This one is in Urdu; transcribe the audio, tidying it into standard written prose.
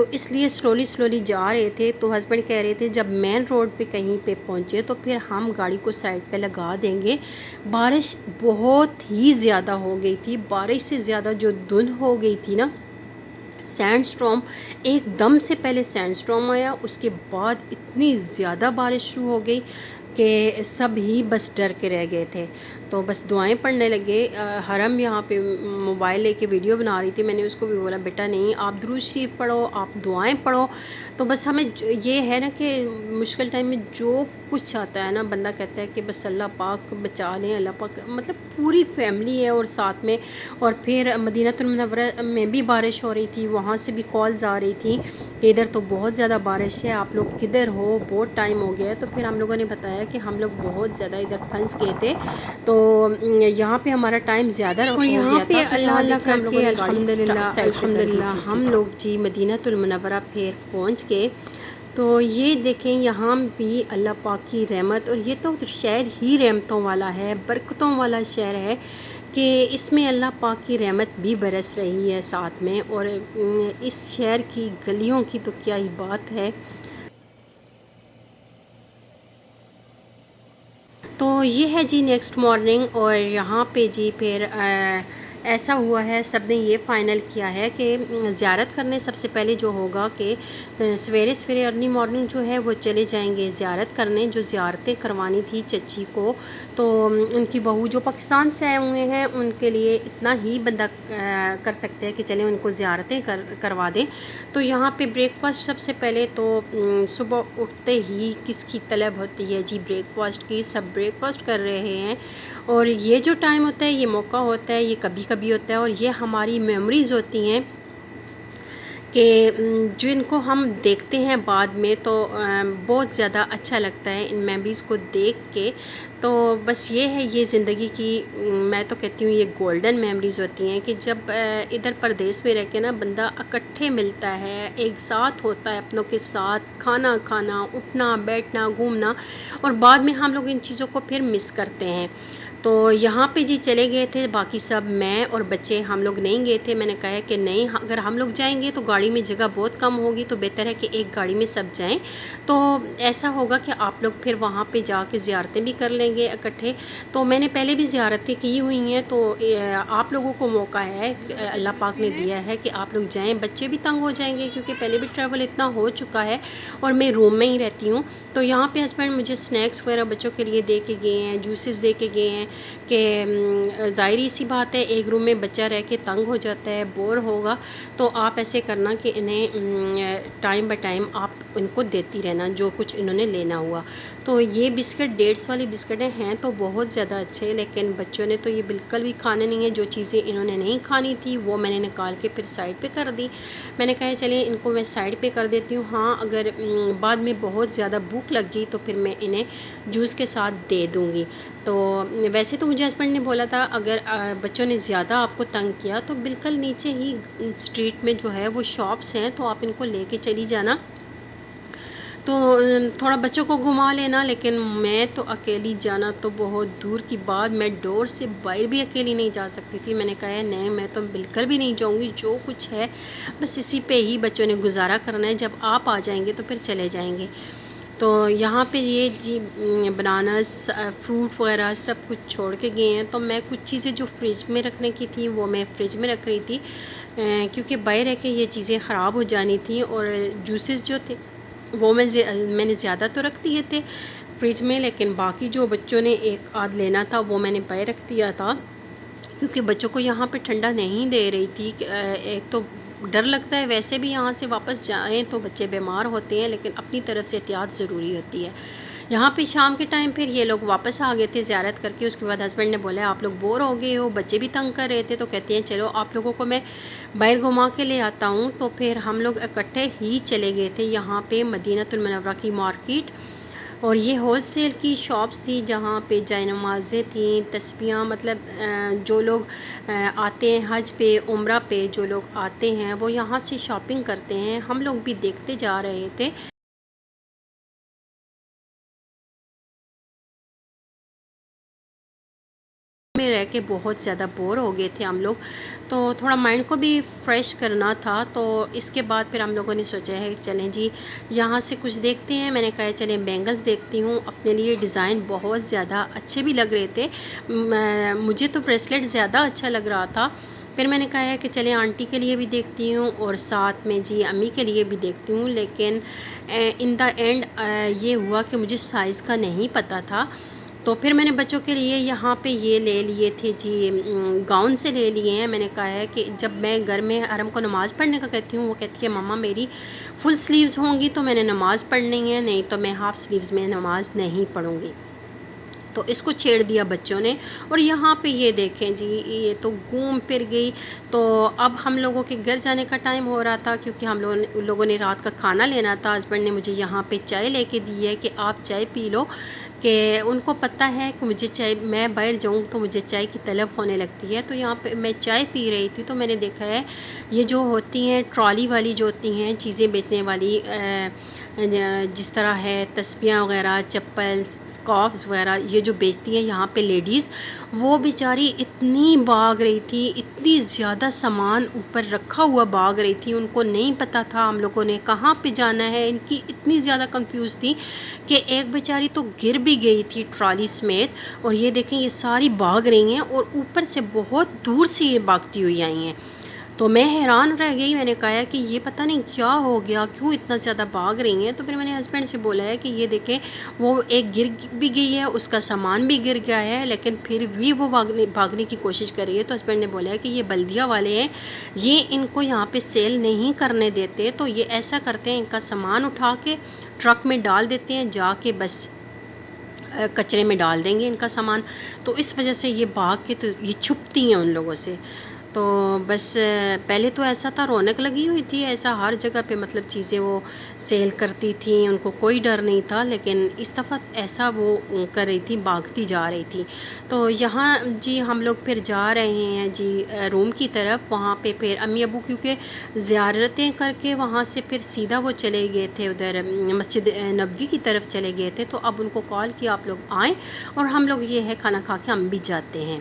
تو اس لیے سلولی جا رہے تھے. تو ہسبینڈ کہہ رہے تھے جب مین روڈ پہ کہیں پہ پہنچے تو پھر ہم گاڑی کو سائڈ پہ لگا دیں گے. بارش بہت ہی زیادہ ہو گئی تھی، بارش سے زیادہ جو دھند ہو گئی تھی نا، سینڈ اسٹارم ایک دم سے پہلے سینڈ اسٹارم آیا، اس کے بعد اتنی زیادہ بارش شروع ہو گئی کہ سب ہی بس ڈر کے رہ گئے تھے. تو بس دعائیں پڑھنے لگے. حرم یہاں پہ موبائل لے کے ویڈیو بنا رہی تھی، میں نے اس کو بھی بولا بیٹا نہیں، آپ درود شریف پڑھو، آپ دعائیں پڑھو. تو بس ہمیں یہ ہے نا کہ مشکل ٹائم میں جو کچھ آتا ہے نا، بندہ کہتا ہے کہ بس اللہ پاک بچا لیں، اللہ پاک. مطلب پوری فیملی ہے اور ساتھ میں. اور پھر مدینہ المنورہ میں بھی بارش ہو رہی تھی، وہاں سے بھی کالز آ رہی تھی کہ ادھر تو بہت زیادہ بارش ہے، آپ لوگ کدھر ہو، بہت ٹائم ہو گیا ہے. تو پھر ہم لوگوں نے بتایا کہ ہم لوگ بہت زیادہ ادھر پھنس گئے تھے، تو یہاں پہ ہمارا ٹائم زیادہ ہو گیا تھا. تو اللہ یہاں اللہ دیکھیں کر ہم لوگوں کے نے گاڑی سائڈ پہ کر دی الحمدللہ تھی. ہم لوگ جی مدینہ المنورہ پھر پہنچ گئے. تو یہ دیکھیں یہاں بھی اللہ پاک کی رحمت، اور یہ تو شہر ہی رحمتوں والا ہے، برکتوں والا شہر ہے کہ اس میں اللہ پاک کی رحمت بھی برس رہی ہے ساتھ میں. اور اس شہر کی گلیوں کی تو کیا ہی بات ہے. تو یہ ہے جی نیکسٹ مارننگ، اور یہاں پہ جی پھر ایسا ہوا ہے، سب نے یہ فائنل کیا ہے کہ زیارت کرنے سب سے پہلے جو ہوگا کہ سویرے ارلی مارننگ جو ہے وہ چلے جائیں گے زیارت کرنے، جو زیارتیں کروانی تھی چچی کو. تو ان کی بہو جو پاکستان سے آئے ہوئے ہیں ان کے لیے اتنا ہی بندہ کر سکتے ہیں کہ چلیں ان کو زیارتیں کروا دیں. تو یہاں پہ بریک فاسٹ سب سے پہلے تو صبح اٹھتے ہی کس کی طلب ہوتی ہے جی بریک فاسٹ کی. سب بریک فاسٹ کر رہے ہیں، اور یہ جو ٹائم ہوتا ہے، یہ موقع ہوتا ہے، یہ کبھی کبھی ہوتا ہے، اور یہ ہماری میموریز ہوتی ہیں کہ جن کو ہم دیکھتے ہیں بعد میں تو بہت زیادہ اچھا لگتا ہے ان میموریز کو دیکھ کے. تو بس یہ ہے، یہ زندگی کی میں تو کہتی ہوں یہ گولڈن میموریز ہوتی ہیں کہ جب ادھر پردیس میں رہ کے نا بندہ اکٹھے ملتا ہے، ایک ساتھ ہوتا ہے اپنوں کے ساتھ، کھانا کھانا، اٹھنا بیٹھنا گھومنا، اور بعد میں ہم لوگ ان چیزوں کو پھر مس کرتے ہیں. تو یہاں پہ جی چلے گئے تھے باقی سب، میں اور بچے ہم لوگ نہیں گئے تھے. میں نے کہا کہ نہیں، اگر ہم لوگ جائیں گے تو گاڑی میں جگہ بہت کم ہوگی، تو بہتر ہے کہ ایک گاڑی میں سب جائیں. تو ایسا ہوگا کہ آپ لوگ پھر وہاں پہ جا کے زیارتیں بھی کر لیں گے اکٹھے. تو میں نے پہلے بھی زیارتیں کی ہوئی ہیں، تو آپ لوگوں کو موقع ہے، اللہ پاک نے دیا ہے کہ آپ لوگ جائیں. بچے بھی تنگ ہو جائیں گے کیونکہ پہلے بھی ٹریول اتنا ہو چکا ہے، اور میں روم میں ہی رہتی ہوں. تو یہاں پہ ہسبینڈ مجھے سنیکس وغیرہ بچوں کے لیے دے کے گئے ہیں، جوسز دے کے گئے ہیں کہ ظاہری سی بات ہے ایک روم میں بچہ رہ کے تنگ ہو جاتا ہے، بور ہوگا. تو آپ ایسے کرنا کہ انہیں ٹائم بائی ٹائم آپ ان کو دیتی رہنا جو کچھ انہوں نے لینا ہوا. تو یہ بسکٹ ڈیٹس والی بسکٹیں ہیں تو بہت زیادہ اچھے، لیکن بچوں نے تو یہ بالکل بھی کھانے نہیں ہیں. جو چیزیں انہوں نے نہیں کھانی تھی وہ میں نے نکال کے پھر سائڈ پہ کر دی. میں نے کہا چلیں ان کو میں سائڈ پہ کر دیتی ہوں، ہاں اگر بعد میں بہت زیادہ بھوک لگ گئی تو پھر میں انہیں جوس کے ساتھ دے دوں گی. تو ویسے تو مجھے ہسبینڈ نے بولا تھا اگر بچوں نے زیادہ آپ کو تنگ کیا تو بالکل نیچے ہی اسٹریٹ میں جو ہے وہ شاپس ہیں، تو آپ ان کو لے کے چلی جانا، تو تھوڑا بچوں کو گھما لینا. لیکن میں تو اکیلی جانا تو بہت دور کی بات، میں ڈور سے باہر بھی اکیلی نہیں جا سکتی تھی. میں نے کہا نہیں میں تو بالکل بھی نہیں جاؤں گی، جو کچھ ہے بس اسی پہ ہی بچوں نے گزارا کرنا ہے، جب آپ آ جائیں گے تو پھر چلے جائیں گے. تو یہاں پہ یہ جی بنانس فروٹ وغیرہ سب کچھ چھوڑ کے گئے ہیں. تو میں کچھ چیزیں جو فریج میں رکھنے کی تھیں وہ میں فریج میں رکھ رہی تھی کیونکہ باہر رہ کے یہ چیزیں خراب ہو جانی تھیں. اور جوسز جو تھے وہ میں نے زیادہ تو رکھ دیے تھے فریج میں، لیکن باقی جو بچوں نے ایک آدھ لینا تھا وہ میں نے باہر رکھ دیا تھا کیونکہ بچوں کو یہاں پہ ٹھنڈا نہیں دے رہی تھی. ایک تو ڈر لگتا ہے ویسے بھی یہاں سے واپس جائیں تو بچے بیمار ہوتے ہیں، لیکن اپنی طرف سے احتیاط ضروری ہوتی ہے. یہاں پہ شام کے ٹائم پھر یہ لوگ واپس آ گئے تھے زیارت کر کے. اس کے بعد ہسبینڈ نے بولا آپ لوگ بور ہو گئے ہو، بچے بھی تنگ کر رہے تھے، تو کہتے ہیں چلو آپ لوگوں کو میں باہر گھما کے لے آتا ہوں. تو پھر ہم لوگ اکٹھے ہی چلے گئے تھے یہاں پہ مدینہ المنورہ کی مارکیٹ. اور یہ ہول سیل کی شاپس تھی جہاں پہ جائے نمازیں تھیں، تسبیحاں، مطلب جو لوگ آتے ہیں حج پہ عمرہ پہ جو لوگ آتے ہیں وہ یہاں سے شاپنگ کرتے ہیں. ہم لوگ بھی دیکھتے جا رہے تھے. میں رہ کے بہت زیادہ بور ہو گئے تھے ہم لوگ، تو تھوڑا مائنڈ کو بھی فریش کرنا تھا۔ تو اس کے بعد پھر ہم لوگوں نے سوچا ہے چلیں جی یہاں سے کچھ دیکھتے ہیں۔ میں نے کہا چلیں بینگلز دیکھتی ہوں، اپنے لیے ڈیزائن بہت زیادہ اچھے بھی لگ رہے تھے، مجھے تو بریسلیٹ زیادہ اچھا لگ رہا تھا۔ پھر میں نے کہا ہے کہ چلیں آنٹی کے لیے بھی دیکھتی ہوں اور ساتھ میں جی امی کے لیے بھی دیکھتی ہوں، لیکن ان دا اینڈ یہ ہوا کہ مجھے سائز کا نہیں پتہ تھا۔ تو پھر میں نے بچوں کے لیے یہاں پہ یہ لے لیے تھے جی، گاؤن سے لے لیے ہیں۔ میں نے کہا ہے کہ جب میں گھر میں حرم کو نماز پڑھنے کا کہتی ہوں، وہ کہتی ہے مما میری فل سلیوز ہوں گی تو میں نے نماز پڑھنی ہے، نہیں تو میں ہاف سلیوز میں نماز نہیں پڑھوں گی۔ تو اس کو چھیڑ دیا بچوں نے، اور یہاں پہ یہ دیکھیں جی یہ تو گھوم پھر گئی۔ تو اب ہم لوگوں کے گھر جانے کا ٹائم ہو رہا تھا، کیونکہ ہم لوگوں نے رات کا کھانا لینا تھا۔ ہسبینڈ نے مجھے یہاں پہ چائے لے کے دی ہے کہ آپ چائے پی لو، کہ ان کو پتہ ہے کہ مجھے چائے، میں باہر جاؤں تو مجھے چائے کی طلب ہونے لگتی ہے۔ تو یہاں پہ میں چائے پی رہی تھی تو میں نے دیکھا ہے یہ جو ہوتی ہیں ٹرالی والی جو ہوتی ہیں چیزیں بیچنے والی، جس طرح ہے تسبیحاں وغیرہ، چپل، اسکارفز وغیرہ، یہ جو بیچتی ہیں یہاں پہ لیڈیز، وہ بیچاری اتنی بھاگ رہی تھی، اتنی زیادہ سامان اوپر رکھا ہوا بھاگ رہی تھی، ان کو نہیں پتہ تھا ہم لوگوں نے کہاں پہ جانا ہے، ان کی اتنی زیادہ کنفیوز تھی کہ ایک بیچاری تو گر بھی گئی تھی ٹرالی سمیت، اور یہ دیکھیں یہ ساری بھاگ رہی ہیں اور اوپر سے بہت دور سے یہ بھاگتی ہوئی آئی ہیں۔ تو میں حیران رہ گئی، میں نے کہا کہ یہ پتہ نہیں کیا ہو گیا، کیوں اتنا زیادہ بھاگ رہی ہیں۔ تو پھر میں نے ہسبینڈ سے بولا ہے کہ یہ دیکھیں وہ ایک گر بھی گئی ہے، اس کا سامان بھی گر گیا ہے، لیکن پھر بھی وہ بھاگنے کی کوشش کر رہی ہے۔ تو ہسبینڈ نے بولا ہے کہ یہ بلدیہ والے ہیں، یہ ان کو یہاں پہ سیل نہیں کرنے دیتے، تو یہ ایسا کرتے ہیں ان کا سامان اٹھا کے ٹرک میں ڈال دیتے ہیں، جا کے بس کچرے میں ڈال دیں گے ان کا سامان، تو اس وجہ سے یہ بھاگ کے تو یہ چھپتی ہیں ان لوگوں سے۔ تو بس پہلے تو ایسا تھا رونق لگی ہوئی تھی، ایسا ہر جگہ پہ مطلب چیزیں وہ سیل کرتی تھیں، ان کو کوئی ڈر نہیں تھا، لیکن اس دفعہ ایسا وہ کر رہی تھی، بھاگتی جا رہی تھی۔ تو یہاں جی ہم لوگ پھر جا رہے ہیں جی روم کی طرف، وہاں پہ پھر امی ابو کیونکہ زیارتیں کر کے وہاں سے پھر سیدھا وہ چلے گئے تھے ادھر مسجد نبوی کی طرف چلے گئے تھے، تو اب ان کو کال کیا آپ لوگ آئیں، اور ہم لوگ یہ ہے کھانا کھا کے ہم بھی جاتے ہیں۔